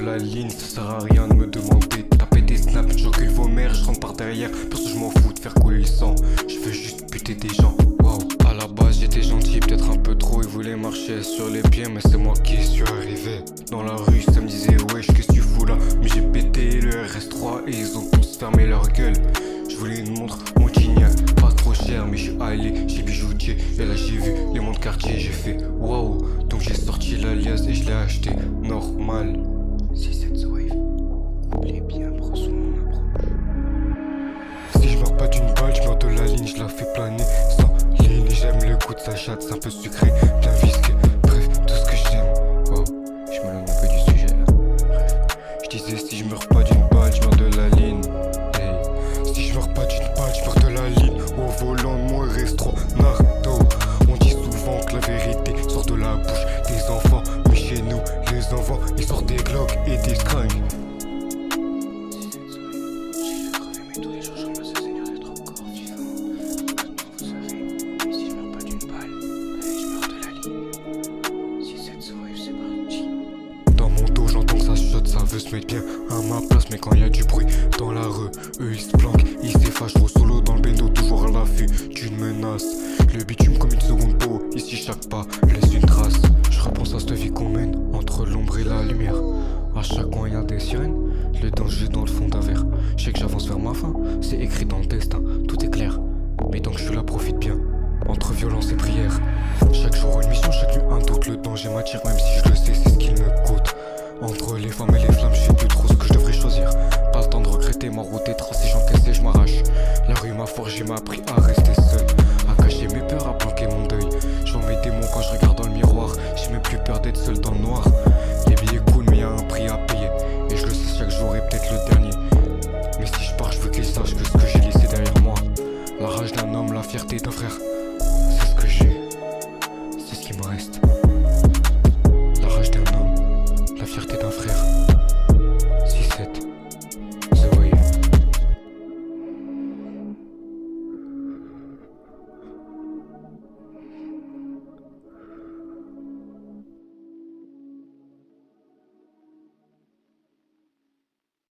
La ligne, ça sert à rien de me demander. Taper des snaps, j'encule vos mères, je rentre par derrière. Parce que je m'en fous de faire couler le sang. Je veux juste buter des gens. Waouh, à la base j'étais gentil, peut-être un peu trop. Ils voulaient marcher sur les pieds, mais c'est moi qui suis arrivé. Dans la rue, ça me disait wesh, qu'est-ce que tu fous là? Mais j'ai pété le RS3 et ils ont tous fermé leur gueule. Je voulais une montre, mon Gignac, pas trop cher, mais je suis allé chez bijoutier. Et là j'ai vu les montres quartier, j'ai fait waouh. Donc j'ai sorti l'alias et je l'ai acheté normal. Si cette Wave, oubliez bien, prends son approche. Si je meurs pas d'une balle, je meurs de la ligne, je la fais planer sans ligne. J'aime le goût de sa chatte, c'est un peu sucré, bien visqué. Bref, tout ce que j'aime. Wow, je m'éloigne un peu du sujet là. Bref, je disais si je meurs pas d'une balle, je meurs de la ligne. Hey. Si je meurs pas d'une balle, je meurs de la ligne. Au volant de mon RS3 Nardo. On dit souvent que la vérité sort de la bouche des enfants, mais chez nous, les enfants, ils sortent des glocks et des skringues. Dans mon dos j'entends que ça shot, ça veut se mettre bien à ma place. Mais quand y a du bruit dans la rue, eux ils se planquent, ils s'effacent. Gros solo dans le bendo, toujours à l'affût d'une menace. Le bitume comme une seconde peau, ici chaque pas laisse une trace. Je repense à cette vie qu'on mène, entre l'ombre et la lumière. À chaque coin y a des sirènes, le danger dans le fond d'un verre. Je sais que j'avance vers ma fin, c'est écrit dans le destin, tout est clair. Mais tant que je suis là, profite bien, entre violence et prière. Chaque jour une mission, chaque nuit un doute. Le danger m'attire même si je le sais, c'est ce qu'il me coûte.